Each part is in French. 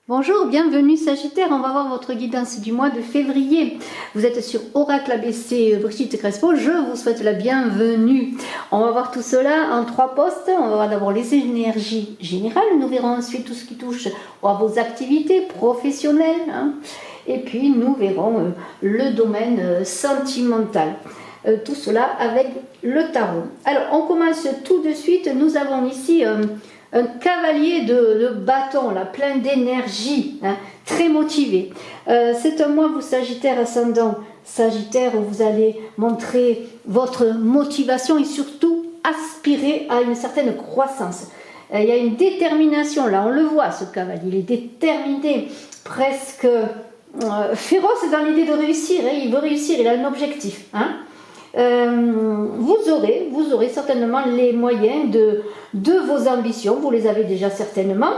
Bonjour, bienvenue Sagittaire, on va voir votre guidance du mois de février. Vous êtes sur Oracle ABC Brigitte Crespo, je vous souhaite la bienvenue. On va voir tout cela en 3 postes. On va voir d'abord les énergies générales, nous verrons ensuite tout ce qui touche à vos activités professionnelles. Et puis nous verrons le domaine sentimental. Tout cela avec le tarot. Alors on commence tout de suite, nous avons ici un cavalier de bâton, là, plein d'énergie, très motivé. C'est un mois, vous Sagittaire ascendant Sagittaire, où vous allez montrer votre motivation et surtout aspirer à une certaine croissance. Il y a une détermination, là on le voit ce cavalier, il est déterminé, presque féroce dans l'idée de réussir, il veut réussir, il a un objectif. Vous aurez certainement les moyens de vos ambitions, vous les avez déjà certainement,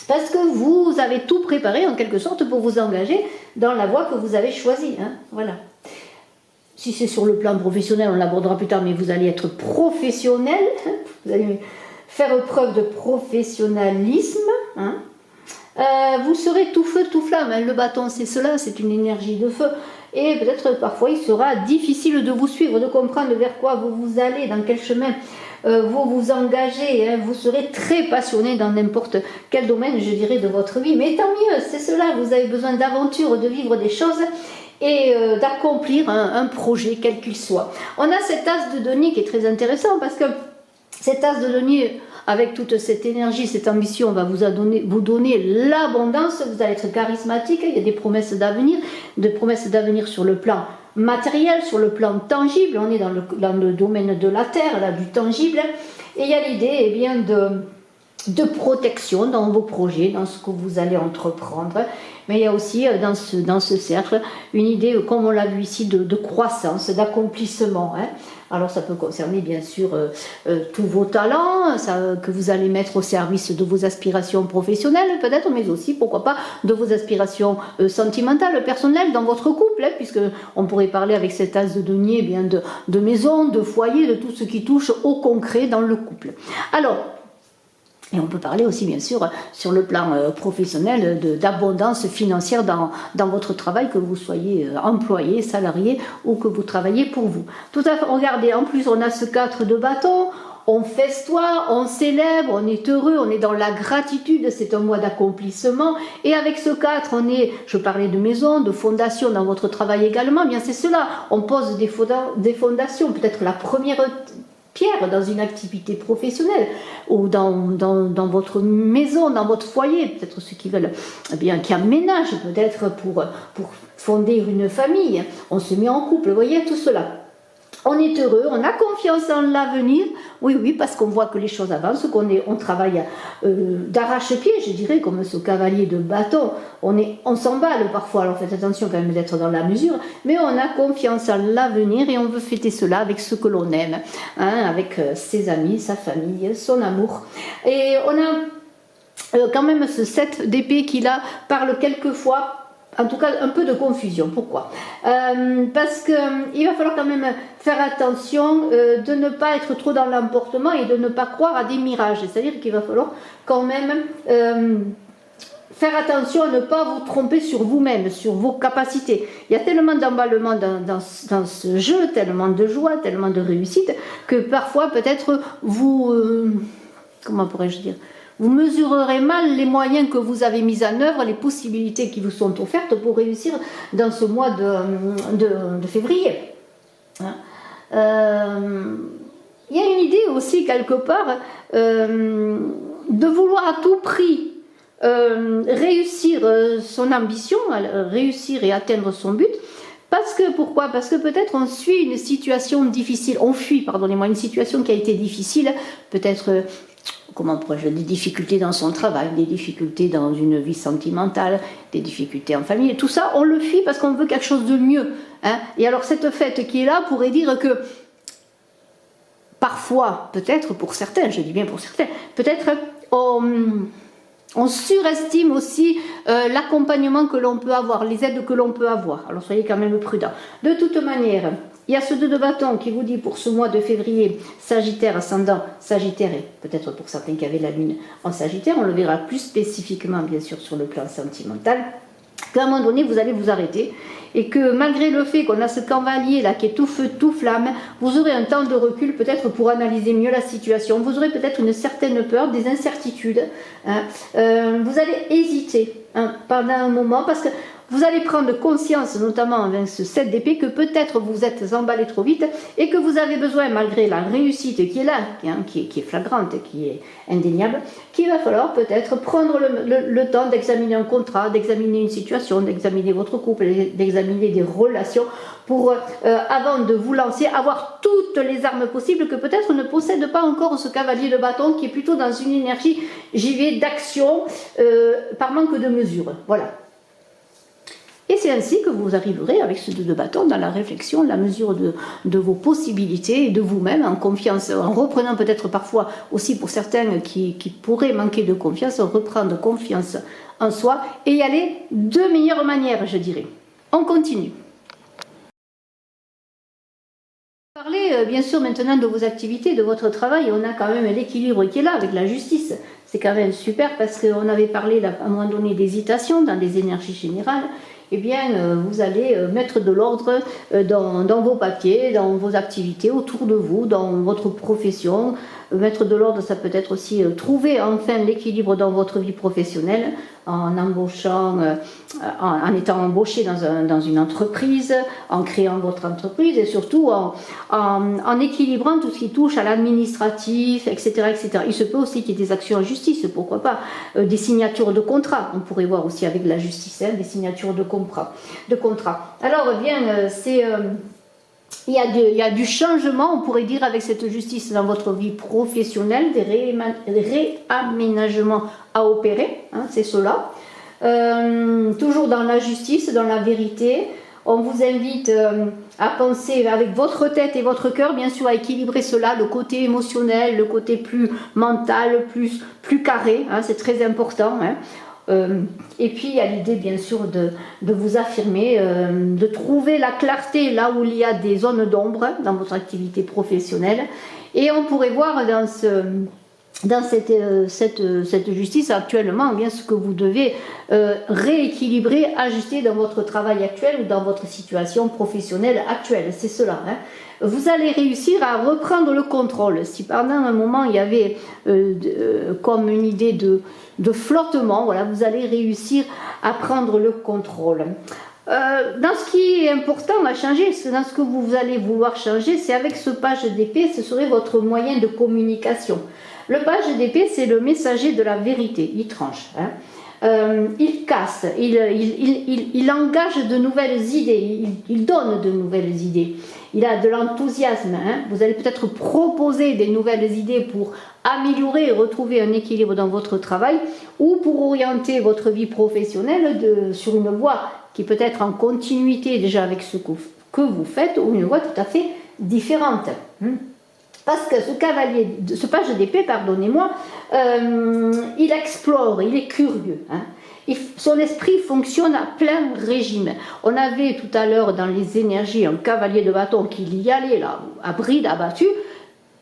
parce que vous avez tout préparé en quelque sorte pour vous engager dans la voie que vous avez choisie. Voilà. Si c'est sur le plan professionnel, on l'abordera plus tard, mais vous allez être professionnel, vous allez faire preuve de professionnalisme. Vous serez tout feu, tout flamme. Le bâton, c'est cela, c'est une énergie de feu. Et peut-être parfois, il sera difficile de vous suivre, de comprendre vers quoi vous allez, dans quel chemin vous vous engagez. Vous serez très passionné dans n'importe quel domaine, je dirais, de votre vie. Mais tant mieux, c'est cela. Vous avez besoin d'aventure, de vivre des choses et d'accomplir un projet, quel qu'il soit. On a cet as de denier qui est très intéressant parce que cet as de denier, avec toute cette énergie, cette ambition, va vous donner l'abondance, vous allez être charismatique, il y a des promesses d'avenir sur le plan matériel, sur le plan tangible, on est dans le domaine de la terre, là, du tangible, et il y a l'idée de protection dans vos projets, dans ce que vous allez entreprendre, mais il y a aussi dans ce cercle une idée, comme on l'a vu ici, de croissance, d'accomplissement. Alors ça peut concerner bien sûr tous vos talents, que vous allez mettre au service de vos aspirations professionnelles peut-être, mais aussi pourquoi pas de vos aspirations sentimentales, personnelles dans votre couple, puisque on pourrait parler avec cet as de denier de maison, de foyer, de tout ce qui touche au concret dans le couple. Alors, et on peut parler aussi, bien sûr, sur le plan professionnel, d'abondance financière dans votre travail, que vous soyez employé, salarié ou que vous travaillez pour vous. Tout à fait, regardez, en plus, on a ce 4 de bâton, on festoie, on célèbre, on est heureux, on est dans la gratitude, c'est un mois d'accomplissement. Et avec ce 4, je parlais de maison, de fondation dans votre travail également, bien c'est cela, on pose des fondations, peut-être la première pierre dans une activité professionnelle ou dans votre maison, dans votre foyer, peut-être ceux qui veulent, qui aménagent peut-être pour fonder une famille, on se met en couple, vous voyez tout cela. On est heureux, on a confiance en l'avenir, oui, parce qu'on voit que les choses avancent, on travaille d'arrache-pied, je dirais, comme ce cavalier de bâton. On s'emballe parfois, alors faites attention quand même d'être dans la mesure, mais on a confiance en l'avenir et on veut fêter cela avec ce que l'on aime, avec ses amis, sa famille, son amour. Et on a quand même ce 7 d'épée qui là parle quelquefois, en tout cas un peu de confusion. Pourquoi? Parce qu'il va falloir quand même faire attention de ne pas être trop dans l'emportement et de ne pas croire à des mirages. C'est-à-dire qu'il va falloir quand même faire attention à ne pas vous tromper sur vous-même, sur vos capacités. Il y a tellement d'emballement dans ce jeu, tellement de joie, tellement de réussite, que parfois peut-être comment pourrais-je dire, vous mesurerez mal les moyens que vous avez mis en œuvre, les possibilités qui vous sont offertes pour réussir dans ce mois de février. Il y a une idée aussi quelque part de vouloir à tout prix réussir son ambition, réussir et atteindre son but. Pourquoi? Parce que peut-être on fuit une situation difficile, une situation qui a été difficile, peut-être des difficultés dans son travail, des difficultés dans une vie sentimentale, des difficultés en famille, et tout ça, on le fuit parce qu'on veut quelque chose de mieux. Et alors cette fête qui est là pourrait dire que parfois, peut-être pour certains, je dis bien pour certains, peut-être on surestime aussi l'accompagnement que l'on peut avoir, les aides que l'on peut avoir. Alors soyez quand même prudents. De toute manière, il y a ce 2 de bâton qui vous dit pour ce mois de février, Sagittaire, ascendant Sagittaire, et peut-être pour certains qui avaient la lune en Sagittaire, on le verra plus spécifiquement bien sûr sur le plan sentimental, qu'à un moment donné vous allez vous arrêter et que malgré le fait qu'on a ce cavalier là qui est tout feu, tout flamme, vous aurez un temps de recul peut-être pour analyser mieux la situation, vous aurez peut-être une certaine peur, des incertitudes, hein. Vous allez hésiter pendant un moment parce que vous allez prendre conscience, notamment avec ce 7 d'épée, que peut-être vous vous êtes emballé trop vite et que vous avez besoin, malgré la réussite qui est là, qui est flagrante, qui est indéniable, qu'il va falloir peut-être prendre le temps d'examiner un contrat, d'examiner une situation, d'examiner votre couple, d'examiner des relations pour, avant de vous lancer, avoir toutes les armes possibles que peut-être ne possède pas encore ce cavalier de bâton qui est plutôt dans une énergie, j'y vais, d'action par manque de mesure. Voilà. Et c'est ainsi que vous arriverez avec ce 2 de bâton dans la réflexion, la mesure de vos possibilités et de vous-même, en confiance, en reprenant peut-être parfois aussi pour certains qui pourraient manquer de confiance, reprendre confiance en soi et y aller de meilleure manière, je dirais. On continue. Parlez bien sûr maintenant de vos activités, de votre travail. On a quand même l'équilibre qui est là avec la justice. C'est quand même super parce qu'on avait parlé là, à un moment donné d'hésitation dans les énergies générales. Eh bien, vous allez mettre de l'ordre dans vos papiers, dans vos activités autour de vous, dans votre profession. Mettre de l'ordre, ça peut être aussi trouver enfin l'équilibre dans votre vie professionnelle, en embauchant, en étant embauché dans une entreprise, en créant votre entreprise et surtout en équilibrant tout ce qui touche à l'administratif, etc., etc. Il se peut aussi qu'il y ait des actions en justice, pourquoi pas, des signatures de contrats. On pourrait voir aussi avec la justice, hein, des signatures de contrats. Alors, bien, il y a du changement, on pourrait dire, avec cette justice dans votre vie professionnelle, des réaménagements à opérer, hein, c'est cela. Toujours dans la justice, dans la vérité. On vous invite à penser avec votre tête et votre cœur, bien sûr, à équilibrer cela, le côté émotionnel, le côté plus mental, plus carré, hein, c'est très important, hein. Et puis il y a l'idée bien sûr de vous affirmer, de trouver la clarté là où il y a des zones d'ombre dans votre activité professionnelle. Et on pourrait voir dans cette justice actuellement bien ce que vous devez rééquilibrer, ajuster dans votre travail actuel ou dans votre situation professionnelle actuelle. C'est cela, hein. Vous allez réussir à reprendre le contrôle. Si pendant un moment il y avait comme une idée de flottement, voilà, vous allez réussir à prendre le contrôle. Dans ce qui est important à changer, dans ce que vous allez vouloir changer, c'est avec ce page d'épée, ce serait votre moyen de communication. Le page d'épée, c'est le messager de la vérité, il tranche, hein. Il casse, il engage de nouvelles idées, il donne de nouvelles idées, il a de l'enthousiasme, hein. Vous allez peut-être proposer des nouvelles idées pour améliorer et retrouver un équilibre dans votre travail ou pour orienter votre vie professionnelle sur une voie qui peut être en continuité déjà avec ce que vous faites ou une voie tout à fait différente. Parce que ce page d'épée, pardonnez-moi, il explore, il est curieux, hein. Son esprit fonctionne à plein régime. On avait tout à l'heure dans les énergies un cavalier de bâton qui y allait là, à bride abattue,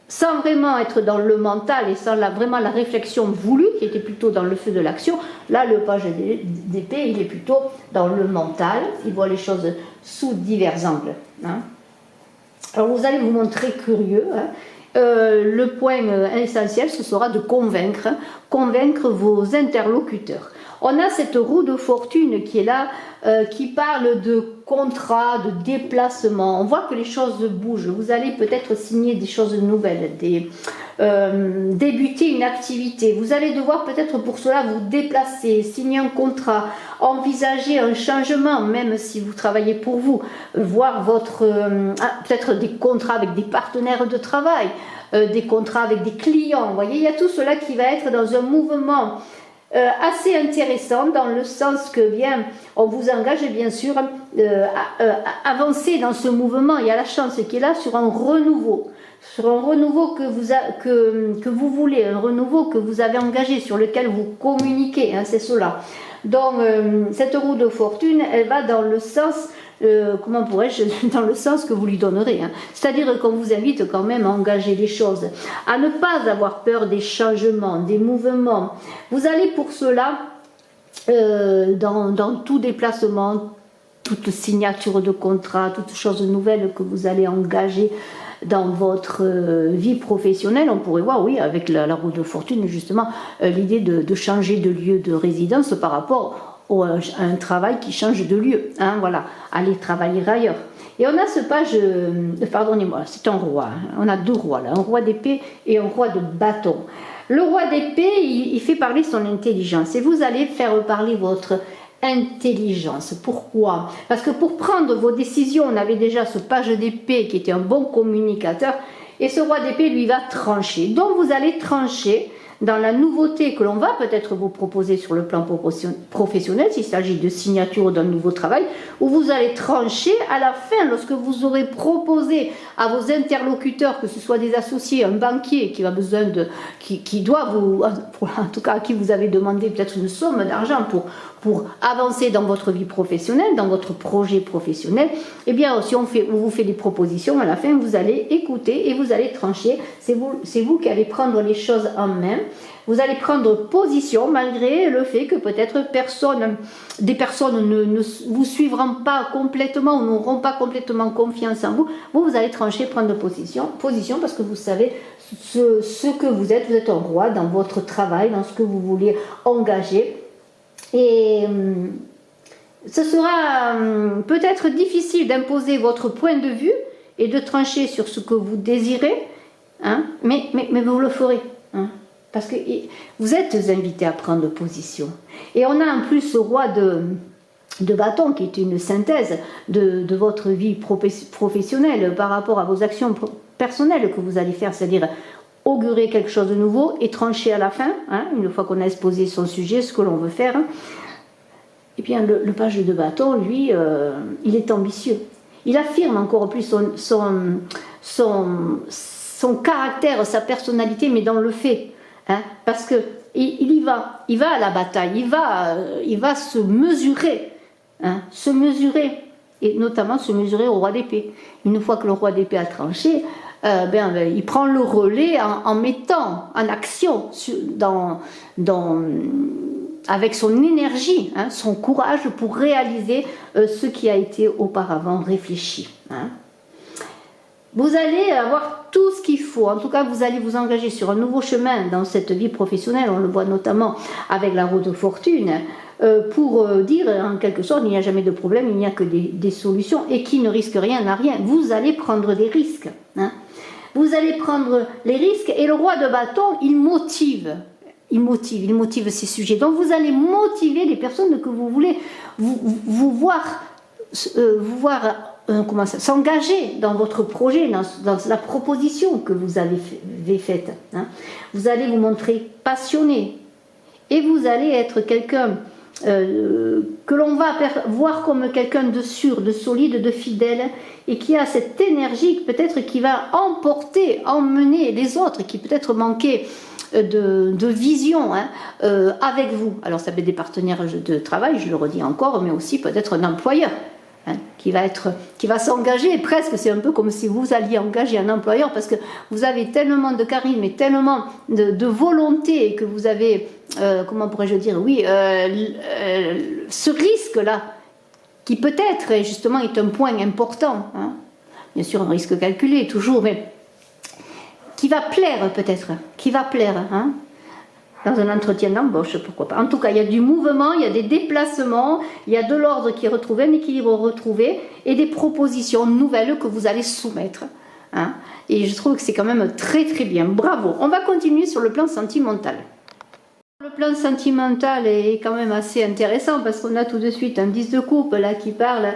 sans vraiment être dans le mental et sans vraiment la réflexion voulue, qui était plutôt dans le feu de l'action. Là, le page d'épée, il est plutôt dans le mental, il voit les choses sous divers angles, hein. Alors vous allez vous montrer curieux, hein. Le point essentiel, ce sera de convaincre vos interlocuteurs. On a cette roue de fortune qui est là, qui parle de contrat, de déplacement. On voit que les choses bougent. Vous allez peut-être signer des choses nouvelles, débuter une activité. Vous allez devoir peut-être pour cela vous déplacer, signer un contrat, envisager un changement, même si vous travaillez pour vous, voir peut-être des contrats avec des partenaires de travail, des contrats avec des clients. Vous voyez, il y a tout cela qui va être dans un mouvement assez intéressant dans le sens que bien on vous engage bien sûr à avancer dans ce mouvement. Il y a la chance qui est là sur un renouveau, sur un renouveau que vous voulez, un renouveau que vous avez engagé, sur lequel vous communiquez, hein, c'est cela. Donc, cette roue de fortune, elle va dans le sens, comment pourrais-je, dans le sens que vous lui donnerez. Hein. C'est-à-dire qu'on vous invite quand même à engager les choses, à ne pas avoir peur des changements, des mouvements. Vous allez pour cela, dans tout déplacement, toute signature de contrat, toute chose nouvelle que vous allez engager dans votre vie professionnelle, on pourrait voir, oui, avec la roue de fortune, justement, l'idée de changer de lieu de résidence par rapport à un travail qui change de lieu, hein, voilà, aller travailler ailleurs. Et on a ce page, pardonnez-moi, c'est un roi, hein, on a deux rois là, un roi d'épée et un roi de bâton. Le roi d'épée, il fait parler son intelligence, et vous allez faire parler votre intelligence. Pourquoi? Parce que pour prendre vos décisions, on avait déjà ce page d'épée qui était un bon communicateur, et ce roi d'épée lui va trancher. Donc vous allez trancher dans la nouveauté que l'on va peut-être vous proposer sur le plan professionnel, s'il s'agit de signature d'un nouveau travail, où vous allez trancher à la fin, lorsque vous aurez proposé à vos interlocuteurs, que ce soit des associés, un banquier qui a besoin qui doit vous, en tout cas à qui vous avez demandé peut-être une somme d'argent pour avancer dans votre vie professionnelle, dans votre projet professionnel, eh bien si on vous fait des propositions, à la fin vous allez écouter et vous allez trancher, c'est vous qui allez prendre les choses en main, vous allez prendre position malgré le fait que peut-être des personnes ne vous suivront pas complètement ou n'auront pas complètement confiance en vous, vous allez trancher, prendre position parce que vous savez ce que vous êtes un roi dans votre travail, dans ce que vous voulez engager. Et ce sera peut-être difficile d'imposer votre point de vue et de trancher sur ce que vous désirez, hein, mais vous le ferez, hein, parce que vous êtes invité à prendre position. Et on a en plus ce roi de bâton qui est une synthèse de votre vie professionnelle par rapport à vos actions personnelles que vous allez faire, c'est-à-dire augurer quelque chose de nouveau et trancher à la fin, hein, une fois qu'on a exposé son sujet, ce que l'on veut faire. Et bien le page de bâton, lui, il est ambitieux. Il affirme encore plus son caractère, sa personnalité, mais dans le fait, hein, parce que il va à la bataille, il va se mesurer, hein, et notamment se mesurer au roi d'épée. Une fois que le roi d'épée a tranché, il prend le relais en mettant en action avec son énergie, hein, son courage pour réaliser ce qui a été auparavant réfléchi. Hein. Vous allez avoir tout ce qu'il faut, en tout cas vous allez vous engager sur un nouveau chemin dans cette vie professionnelle, on le voit notamment avec la roue de fortune, pour dire en quelque sorte il n'y a jamais de problème, il n'y a que des solutions, et qui ne risque rien n'a rien. Vous allez prendre des risques, hein. Vous allez prendre les risques, et le roi de bâton, il motive ces sujets. Donc vous allez motiver les personnes que vous voulez vous voir s'engager dans votre projet, dans la proposition que vous avez faite, hein. Vous allez vous montrer passionné, et vous allez être quelqu'un que l'on va voir comme quelqu'un de sûr, de solide, de fidèle, et qui a cette énergie peut-être qui va emmener les autres qui peut-être manquaient de vision, hein, avec vous. Alors ça peut être des partenaires de travail, je le redis encore, mais aussi peut-être un employeur, hein, qui va s'engager, presque c'est un peu comme si vous alliez engager un employeur, parce que vous avez tellement de charisme et tellement de volonté, et que vous avez, comment pourrais-je dire, oui, ce risque-là, qui peut-être justement est un point important, hein, bien sûr un risque calculé toujours, mais qui va plaire peut-être, hein, dans un entretien d'embauche, pourquoi pas. En tout cas, il y a du mouvement, il y a des déplacements, il y a de l'ordre qui est retrouvé, un équilibre retrouvé, et des propositions nouvelles que vous allez soumettre, hein. Et je trouve que c'est quand même très très bien, bravo. On va continuer sur le plan sentimental. Le plan sentimental est quand même assez intéressant, parce qu'on a tout de suite un 10 de coupe là qui parle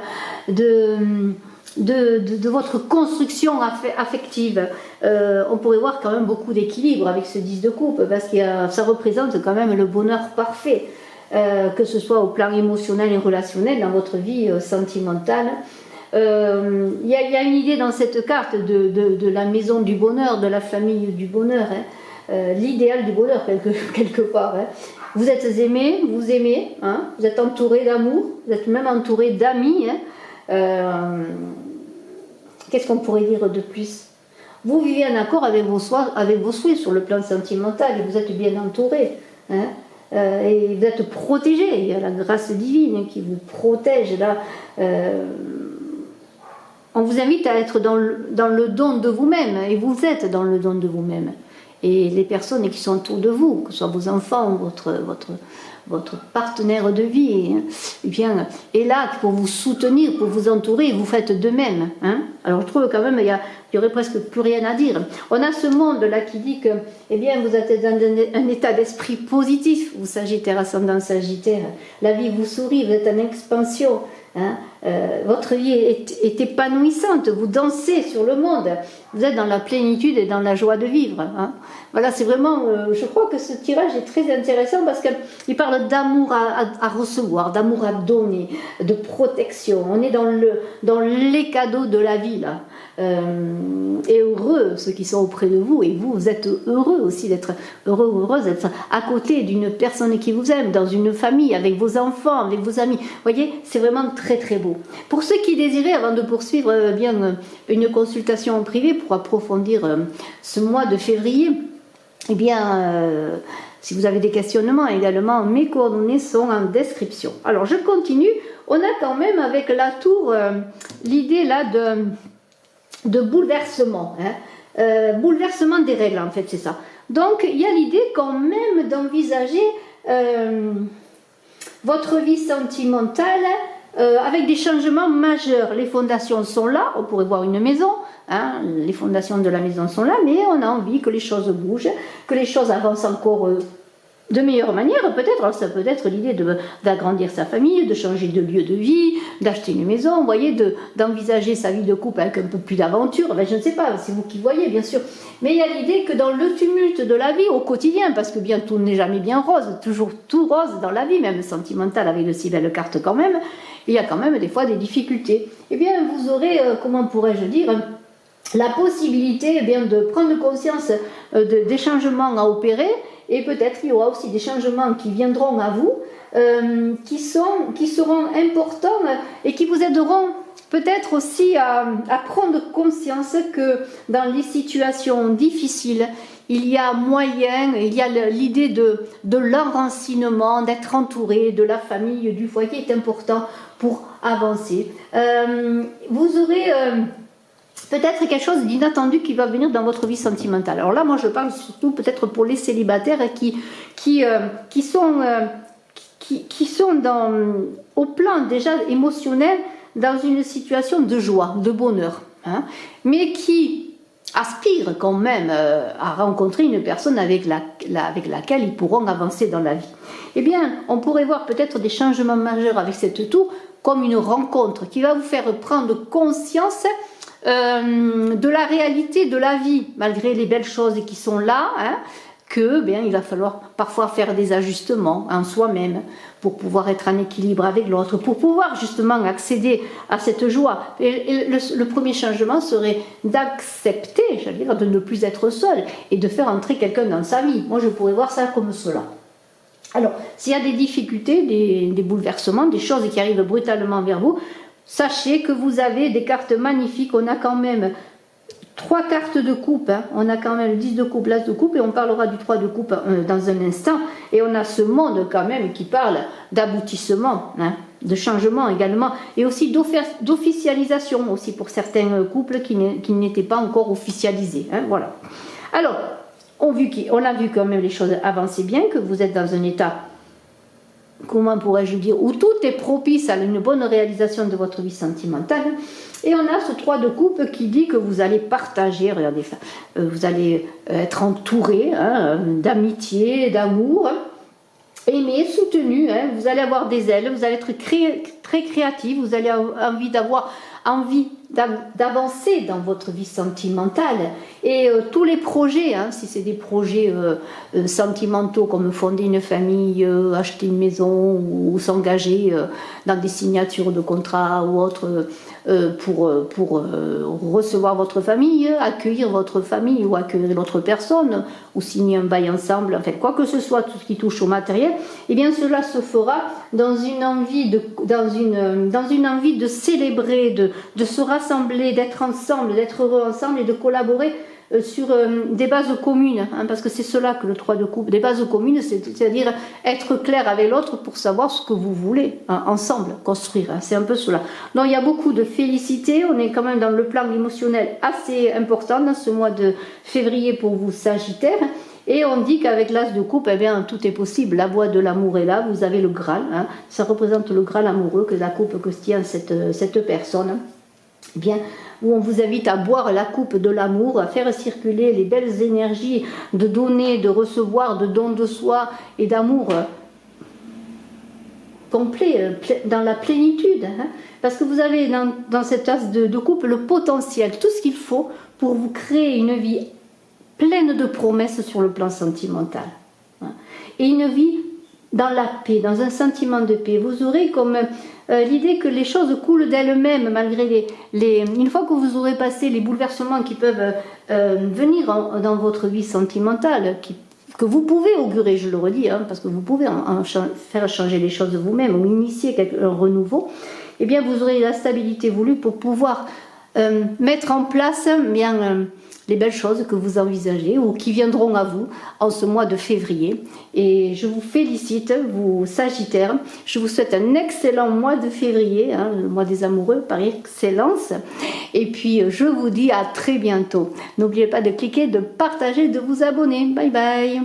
de votre construction affective. On pourrait voir quand même beaucoup d'équilibre avec ce 10 de coupe, parce que ça représente quand même le bonheur parfait, que ce soit au plan émotionnel et relationnel dans votre vie sentimentale. Il y a une idée dans cette carte de la maison du bonheur, de la famille du bonheur, hein, l'idéal du bonheur quelque part. Hein. Vous êtes aimé, vous aimez, hein, vous êtes entouré d'amour, vous êtes même entouré d'amis. Hein. Qu'est-ce qu'on pourrait dire de plus? Vous vivez en accord avec vos souhaits sur le plan sentimental et vous êtes bien entouré. Hein. Et vous êtes protégé, il y a la grâce divine qui vous protège là. On vous invite à être dans le don de vous-même, et vous êtes dans le don de vous-même. Et les personnes qui sont autour de vous, que ce soit vos enfants, votre partenaire de vie, eh bien, est là pour vous soutenir, pour vous entourer, et vous faites de même. Hein. Alors je trouve quand même il y aurait presque plus rien à dire. On a ce monde-là qui dit que eh bien, vous êtes dans un état d'esprit positif, vous Sagittaire, ascendant Sagittaire, la vie vous sourit, vous êtes en expansion. Hein, votre vie est épanouissante, vous dansez sur le monde, vous êtes dans la plénitude et dans la joie de vivre. Hein. Voilà, c'est vraiment, je crois que ce tirage est très intéressant parce qu'il parle d'amour à recevoir, d'amour à donner, de protection. On est dans les cadeaux de la vie là. Et heureux ceux qui sont auprès de vous, et vous êtes heureux aussi d'être heureux ou heureuse d'être à côté d'une personne qui vous aime, dans une famille, avec vos enfants, avec vos amis. Vous voyez, c'est vraiment très très beau. Pour ceux qui désiraient, avant de poursuivre bien une consultation en privé pour approfondir ce mois de février, eh bien, si vous avez des questionnements également, mes coordonnées sont en description. Alors, je continue. On a quand même avec la tour l'idée là de bouleversement. Hein. Bouleversement des règles, en fait, c'est ça. Donc, il y a l'idée quand même d'envisager votre vie sentimentale avec des changements majeurs. Les fondations sont là, on pourrait voir une maison, hein, les fondations de la maison sont là, mais on a envie que les choses bougent, que les choses avancent encore de meilleure manière, peut-être. Alors ça peut être l'idée d'agrandir sa famille, de changer de lieu de vie, d'acheter une maison, vous voyez, d'envisager sa vie de couple avec un peu plus d'aventure. Ben, je ne sais pas, c'est vous qui voyez, bien sûr. Mais il y a l'idée que dans le tumulte de la vie, au quotidien, parce que bien tout n'est jamais bien rose, toujours tout rose dans la vie, même sentimentale, avec de si belles cartes quand même, il y a quand même des fois des difficultés. Eh bien, vous aurez, comment pourrais-je dire, la possibilité eh bien, de prendre conscience des changements à opérer. Et peut-être il y aura aussi des changements qui viendront à vous, qui seront importants et qui vous aideront peut-être aussi à prendre conscience que dans les situations difficiles, il y a moyen, il y a l'idée de l'enracinement, d'être entouré, de la famille, du foyer est important pour avancer. Vous aurez... peut-être quelque chose d'inattendu qui va venir dans votre vie sentimentale. Alors là, moi, je parle surtout peut-être pour les célibataires qui sont au plan déjà émotionnel dans une situation de joie, de bonheur, hein, mais qui aspirent quand même à rencontrer une personne avec laquelle ils pourront avancer dans la vie. Eh bien, on pourrait voir peut-être des changements majeurs avec cette tour comme une rencontre qui va vous faire prendre conscience de la réalité de la vie, malgré les belles choses qui sont là, hein, que bien, il va falloir parfois faire des ajustements en soi-même pour pouvoir être en équilibre avec l'autre, pour pouvoir justement accéder à cette joie. Et le premier changement serait d'accepter, j'allais dire, de ne plus être seul et de faire entrer quelqu'un dans sa vie. Moi, je pourrais voir ça comme cela. Alors, s'il y a des difficultés, des bouleversements, des choses qui arrivent brutalement vers vous, sachez que vous avez des cartes magnifiques. On a quand même 3 cartes de coupe. Hein. On a quand même le 10 de coupe, l'as de coupe, et on parlera du 3 de coupe dans un instant. Et on a ce monde quand même qui parle d'aboutissement, hein, de changement également, et aussi d'officialisation aussi pour certains couples qui n'étaient pas encore officialisés. Hein, voilà. Alors, on a vu quand même les choses avancer bien, que vous êtes dans un état... comment pourrais-je dire, où tout est propice à une bonne réalisation de votre vie sentimentale. Et on a ce 3 de coupe qui dit que vous allez partager, regardez ça, vous allez être entouré, hein, d'amitié, d'amour, aimé, soutenu, hein, vous allez avoir des ailes, vous allez être très créatif, vous allez avoir envie d'avancer dans votre vie sentimentale. Et tous les projets, hein, si c'est des projets sentimentaux comme fonder une famille, acheter une maison ou s'engager dans des signatures de contrats ou autres pour recevoir votre famille, accueillir votre famille ou accueillir l'autre personne ou signer un bail ensemble, en fait, quoi que ce soit, tout ce qui touche au matériel, eh bien cela se fera dans une envie de célébrer, de se rassembler, d'être ensemble, d'être heureux ensemble et de collaborer sur des bases communes, hein, parce que c'est cela que le 3 de coupe, des bases communes, c'est-à-dire être clair avec l'autre pour savoir ce que vous voulez, hein, ensemble, construire, hein, c'est un peu cela. Donc il y a beaucoup de félicité, on est quand même dans le plan émotionnel assez important dans ce mois de février pour vous Sagittaires, et on dit qu'avec l'as de coupe, eh bien, tout est possible, la voie de l'amour est là, vous avez le Graal, hein, ça représente le Graal amoureux, que la coupe que tient cette personne, eh bien, où on vous invite à boire la coupe de l'amour, à faire circuler les belles énergies de donner, de recevoir, de don de soi et d'amour complet, dans la plénitude. Hein, parce que vous avez dans cette as de coupe le potentiel, tout ce qu'il faut pour vous créer une vie pleine de promesses sur le plan sentimental. Hein, et une vie dans la paix, dans un sentiment de paix. Vous aurez comme l'idée que les choses coulent d'elles-mêmes malgré une fois que vous aurez passé les bouleversements qui peuvent venir dans votre vie sentimentale, que vous pouvez augurer, je le redis, hein, parce que vous pouvez faire changer les choses vous-même ou initier un renouveau, eh bien vous aurez la stabilité voulue pour pouvoir mettre en place bien les belles choses que vous envisagez ou qui viendront à vous en ce mois de février. Et je vous félicite, vous Sagittaires. Je vous souhaite un excellent mois de février, hein, le mois des amoureux par excellence. Et puis, je vous dis à très bientôt. N'oubliez pas de cliquer, de partager, de vous abonner. Bye bye.